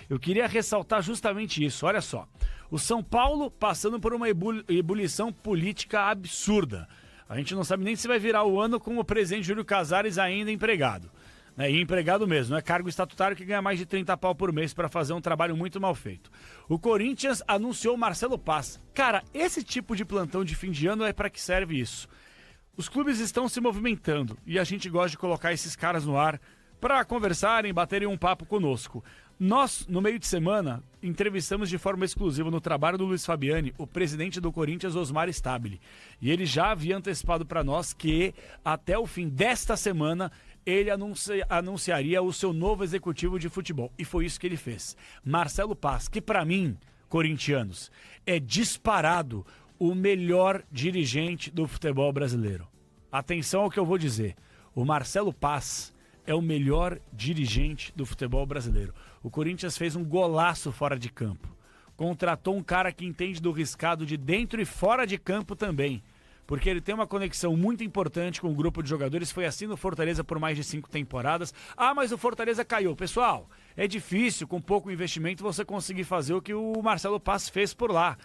Eu queria ressaltar justamente isso. Olha só, o São Paulo passando por uma ebulição política absurda. A gente não sabe nem se vai virar o ano com o presidente Júlio Casares ainda empregado. E empregado mesmo, é cargo estatutário que ganha mais de 30 pau por mês para fazer um trabalho muito mal feito. O Corinthians anunciou Marcelo Paz. Cara, esse tipo de plantão de fim de ano é para que serve isso? Os clubes estão se movimentando e a gente gosta de colocar esses caras no ar para conversarem, baterem um papo conosco. Nós, no meio de semana, entrevistamos de forma exclusiva no trabalho do Luiz Fabiani, o presidente do Corinthians, Osmar Stabile. E ele já havia antecipado para nós que, até o fim desta semana, ele anunciaria o seu novo executivo de futebol. E foi isso que ele fez. Marcelo Paz, que para mim, corintianos, é disparado o melhor dirigente do futebol brasileiro. Atenção ao que eu vou dizer. O Marcelo Paz é o melhor dirigente do futebol brasileiro. O Corinthians fez um golaço fora de campo. Contratou um cara que entende do riscado de dentro e fora de campo também. Porque ele tem uma conexão muito importante com o grupo de jogadores. Foi assim no Fortaleza por mais de 5 temporadas. Ah, mas o Fortaleza caiu. Pessoal, é difícil com pouco investimento você conseguir fazer o que o Marcelo Paz fez por lá.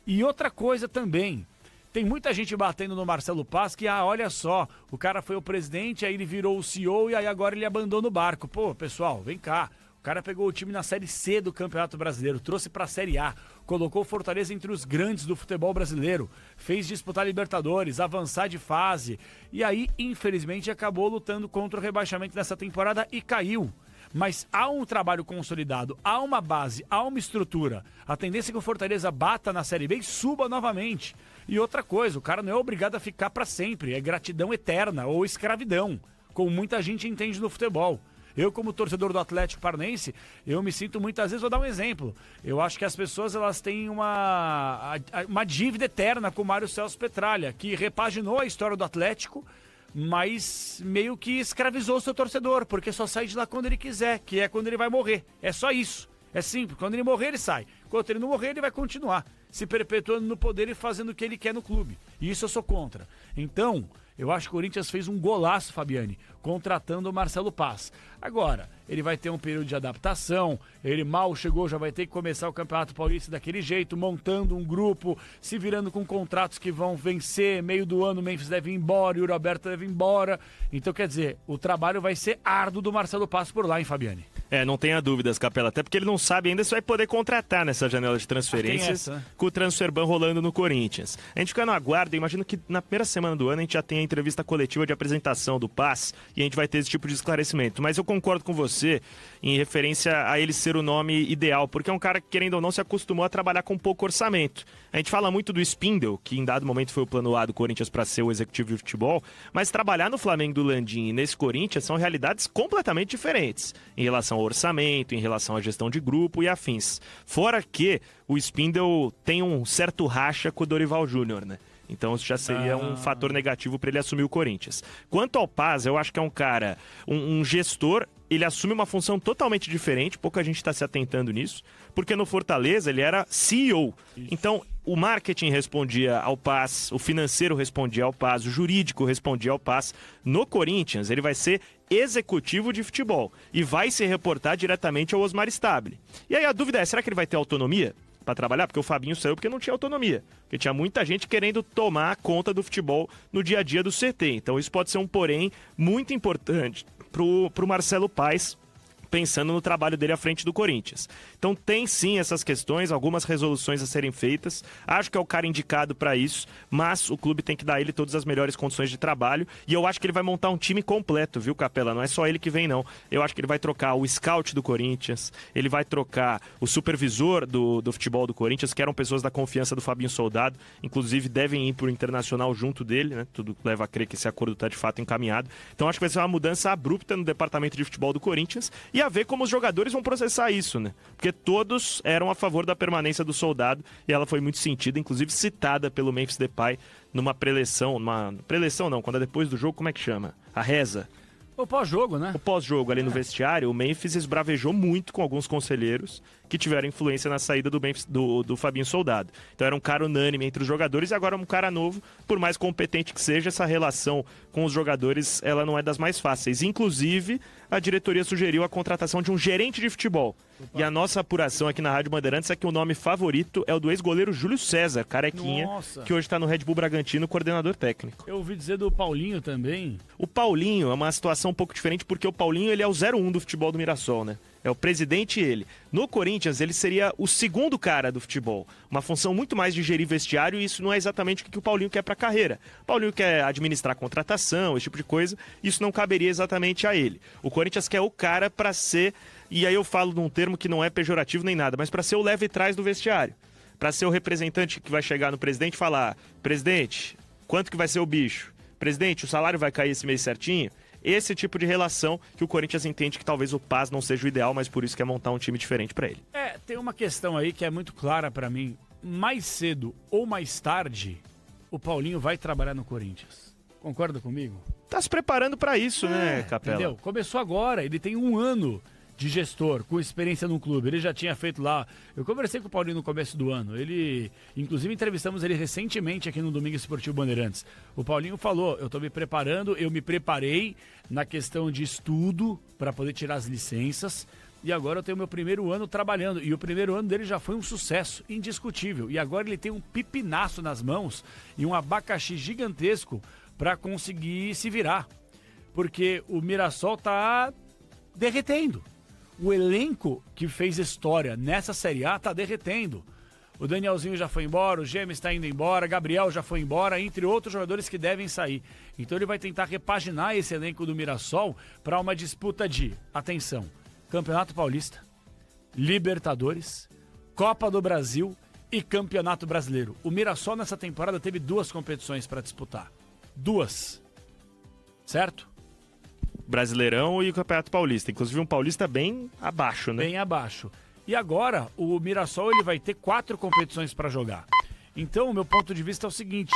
E outra coisa também. Tem muita gente batendo no Marcelo Paz que, olha só, o cara foi o presidente, aí ele virou o CEO e aí agora ele abandona o barco. Pô, pessoal, vem cá. O cara pegou o time na Série C do Campeonato Brasileiro, trouxe pra Série A, colocou o Fortaleza entre os grandes do futebol brasileiro, fez disputar Libertadores, avançar de fase, e aí, infelizmente, acabou lutando contra o rebaixamento nessa temporada e caiu. Mas há um trabalho consolidado, há uma base, há uma estrutura. A tendência é que o Fortaleza bata na Série B e suba novamente. E outra coisa, o cara não é obrigado a ficar pra sempre, é gratidão eterna ou escravidão, como muita gente entende no futebol. Eu, como torcedor do Atlético Paranaense, eu me sinto muitas vezes, vou dar um exemplo. Eu acho que as pessoas elas têm uma dívida eterna com o Mário Celso Petralha, que repaginou a história do Atlético, mas meio que escravizou o seu torcedor, porque só sai de lá quando ele quiser, que é quando ele vai morrer. É só isso. É simples. Quando ele morrer, ele sai. Quando ele não morrer, ele vai continuar se perpetuando no poder e fazendo o que ele quer no clube. E isso eu sou contra. Então, eu acho que o Corinthians fez um golaço, Fabiani, contratando o Marcelo Paz. Agora, ele vai ter um período de adaptação, ele mal chegou, já vai ter que começar o Campeonato Paulista daquele jeito, montando um grupo, se virando com contratos que vão vencer, meio do ano o Memphis deve ir embora, e o Roberto deve ir embora. Então, quer dizer, o trabalho vai ser árduo do Marcelo Paz por lá, hein, Fabiani? Não tenha dúvidas, Capela, até porque ele não sabe ainda se vai poder contratar nessa janela de transferências com o transfer ban rolando no Corinthians. A gente fica no aguardo, imagino que na primeira semana do ano a gente já tem a entrevista coletiva de apresentação do Paz e a gente vai ter esse tipo de esclarecimento. Mas eu concordo com você em referência a ele ser o nome ideal, porque é um cara que, querendo ou não, se acostumou a trabalhar com pouco orçamento. A gente fala muito do Spindle, que em dado momento foi o plano A do Corinthians para ser o executivo de futebol, mas trabalhar no Flamengo do Landim e nesse Corinthians são realidades completamente diferentes em relação ao orçamento, em relação à gestão de grupo e afins. Fora que o Spindle tem um certo racha com o Dorival Júnior, né? Então isso já seria um fator negativo para ele assumir o Corinthians. Quanto ao Paz, eu acho que é um cara, um gestor, ele assume uma função totalmente diferente, pouca gente está se atentando nisso, porque no Fortaleza ele era CEO. Então o marketing respondia ao Paz, o financeiro respondia ao Paz, o jurídico respondia ao Paz. No Corinthians ele vai ser executivo de futebol e vai se reportar diretamente ao Osmar Stabile. E aí a dúvida é, será que ele vai ter autonomia para trabalhar? Porque o Fabinho saiu porque não tinha autonomia, porque tinha muita gente querendo tomar conta do futebol no dia a dia do CT. Então isso pode ser um porém muito importante pro Marcelo Paz, pensando no trabalho dele à frente do Corinthians. Então tem sim essas questões, algumas resoluções a serem feitas. Acho que é o cara indicado para isso, mas o clube tem que dar a ele todas as melhores condições de trabalho. E eu acho que ele vai montar um time completo, viu, Capela? Não é só ele que vem, não. Eu acho que ele vai trocar o scout do Corinthians, ele vai trocar o supervisor do futebol do Corinthians, que eram pessoas da confiança do Fabinho Soldado. Inclusive devem ir pro Internacional junto dele, né? Tudo leva a crer que esse acordo está de fato encaminhado. Então acho que vai ser uma mudança abrupta no departamento de futebol do Corinthians e a ver como os jogadores vão processar isso, né? Porque todos eram a favor da permanência do Soldado e ela foi muito sentida, inclusive citada pelo Memphis Depay numa preleção, quando é depois do jogo, como é que chama? A reza. O pós-jogo, né? O pós-jogo ali no vestiário, o Memphis esbravejou muito com alguns conselheiros que tiveram influência na saída do Fabinho Soldado. Então era um cara unânime entre os jogadores e agora um cara novo, por mais competente que seja, essa relação com os jogadores, ela não é das mais fáceis. Inclusive, a diretoria sugeriu a contratação de um gerente de futebol. Opa. E a nossa apuração aqui na Rádio Bandeirantes é que o nome favorito é o do ex-goleiro Júlio César, carequinha, que hoje está no Red Bull Bragantino, coordenador técnico. Eu ouvi dizer do Paulinho também. O Paulinho é uma situação um pouco diferente, porque o Paulinho ele é o 01 do futebol do Mirassol, né? É o presidente e ele. No Corinthians, ele seria o segundo cara do futebol. Uma função muito mais de gerir vestiário, e isso não é exatamente o que o Paulinho quer para a carreira. O Paulinho quer administrar contratação, esse tipo de coisa. Isso não caberia exatamente a ele. O Corinthians quer o cara para ser, e aí eu falo num termo que não é pejorativo nem nada, mas para ser o leve trás do vestiário. Para ser o representante que vai chegar no presidente e falar: presidente, quanto que vai ser o bicho? Presidente, o salário vai cair esse mês certinho? Esse tipo de relação que o Corinthians entende que talvez o Paz não seja o ideal, mas por isso quer montar um time diferente para ele. Tem uma questão aí que é muito clara para mim. Mais cedo ou mais tarde, o Paulinho vai trabalhar no Corinthians. Concorda comigo? Tá se preparando para isso, né, Capela? Entendeu? Começou agora, ele tem 1 ano de gestor, com experiência no clube. Ele já tinha feito lá... Eu conversei com o Paulinho no começo do ano. Inclusive, entrevistamos ele recentemente aqui no Domingo Esportivo Bandeirantes. O Paulinho falou: eu tô me preparando, eu me preparei na questão de estudo para poder tirar as licenças. E agora eu tenho meu primeiro ano trabalhando. E o primeiro ano dele já foi um sucesso indiscutível. E agora ele tem um pipinaço nas mãos e um abacaxi gigantesco para conseguir se virar. Porque o Mirassol tá derretendo. O elenco que fez história nessa Série A tá derretendo. O Danielzinho já foi embora, o Gêmeos está indo embora, Gabriel já foi embora, entre outros jogadores que devem sair. Então ele vai tentar repaginar esse elenco do Mirassol para uma disputa de, atenção, Campeonato Paulista, Libertadores, Copa do Brasil e Campeonato Brasileiro. O Mirassol nessa temporada teve 2 competições para disputar. 2. Certo? Brasileirão e o Campeonato Paulista. Inclusive um paulista bem abaixo, né? Bem abaixo. E agora, o Mirassol ele vai ter 4 competições para jogar. Então, o meu ponto de vista é o seguinte: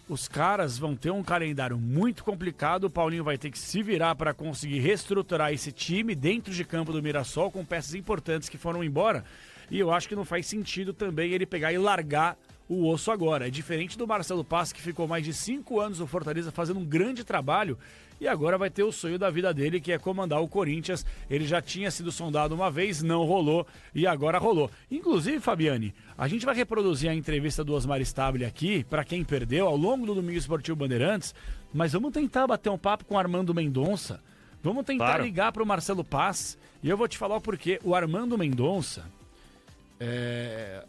os caras vão ter um calendário muito complicado. O Paulinho vai ter que se virar para conseguir reestruturar esse time dentro de campo do Mirassol, com peças importantes que foram embora. E eu acho que não faz sentido também ele pegar e largar o osso agora. É diferente do Marcelo Paz, que ficou mais de 5 anos no Fortaleza fazendo um grande trabalho, e agora vai ter o sonho da vida dele, que é comandar o Corinthians. Ele já tinha sido sondado uma vez, não rolou, e agora rolou. Inclusive, Fabiane, a gente vai reproduzir a entrevista do Osmar Stabile aqui, para quem perdeu, ao longo do Domingo Esportivo Bandeirantes, mas vamos tentar bater um papo com o Armando Mendonça, vamos tentar ligar para o Marcelo Paz, e eu vou te falar o porquê. O Armando Mendonça,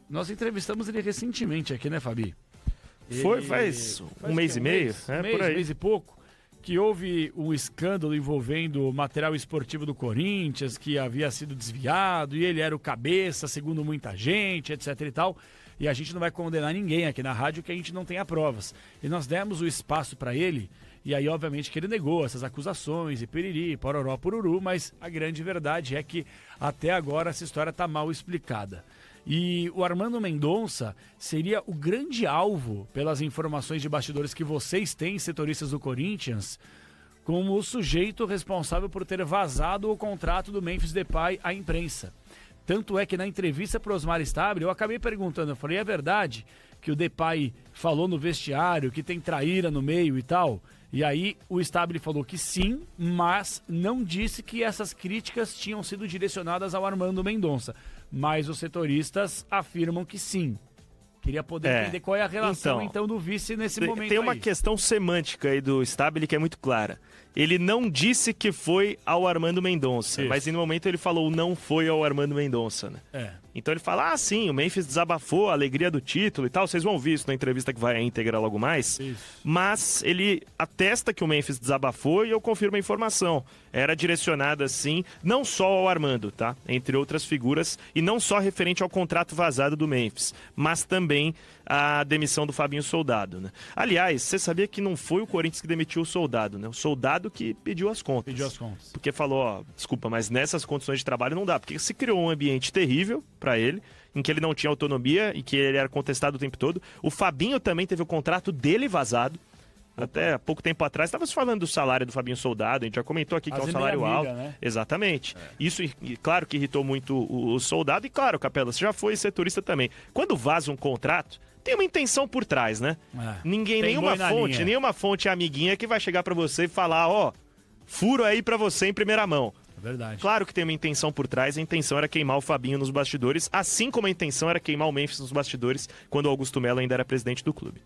nós entrevistamos ele recentemente aqui, né, Fabi? Faz um mês e meio, por aí. Mês e pouco, que houve um escândalo envolvendo material esportivo do Corinthians, que havia sido desviado, e ele era o cabeça, segundo muita gente, etc e tal. E a gente não vai condenar ninguém aqui na rádio, que a gente não tenha provas. E nós demos o espaço para ele, e aí obviamente que ele negou essas acusações, e piriri, pororó, pururu, mas a grande verdade é que até agora essa história está mal explicada. E o Armando Mendonça seria o grande alvo, pelas informações de bastidores que vocês têm, setoristas do Corinthians, como o sujeito responsável por ter vazado o contrato do Memphis Depay à imprensa. Tanto é que na entrevista para o Osmar Stabile, eu acabei perguntando, eu falei: é verdade que o Depay falou no vestiário que tem traíra no meio e tal? E aí o Stabile falou que sim, mas não disse que essas críticas tinham sido direcionadas ao Armando Mendonça. Mas os setoristas afirmam que sim. Queria poder entender qual é a relação, então do vice nesse momento. Tem uma questão semântica aí do Stabile que é muito clara. Ele não disse que foi ao Armando Mendonça, mas no momento ele falou não foi ao Armando Mendonça, né? Então ele fala, sim, o Memphis desabafou, a alegria do título e tal. Vocês vão ouvir isso na entrevista que vai à íntegra logo mais. Mas ele atesta que o Memphis desabafou e eu confirmo a informação. Era direcionada, sim, não só ao Armando, tá? Entre outras figuras, e não só referente ao contrato vazado do Memphis, mas também a demissão do Fabinho Soldado, né? Aliás, você sabia que não foi o Corinthians que demitiu o Soldado, né? O Soldado que pediu as contas. Pediu as contas. Porque falou, desculpa, mas nessas condições de trabalho não dá, porque se criou um ambiente terrível para ele, em que ele não tinha autonomia e que ele era contestado o tempo todo. O Fabinho também teve o contrato dele vazado. Até há pouco tempo atrás, estava se falando do salário do Fabinho Soldado, a gente já comentou aqui que é um salário alto. Né? Exatamente. Isso, claro que irritou muito o Soldado, e claro, Capela, você já foi setorista também. Quando vaza um contrato, tem uma intenção por trás, né? Nenhuma fonte amiguinha que vai chegar para você e falar, furo aí para você em primeira mão. verdade. Claro que tem uma intenção por trás, a intenção era queimar o Fabinho nos bastidores, assim como a intenção era queimar o Memphis nos bastidores quando o Augusto Melo ainda era presidente do clube.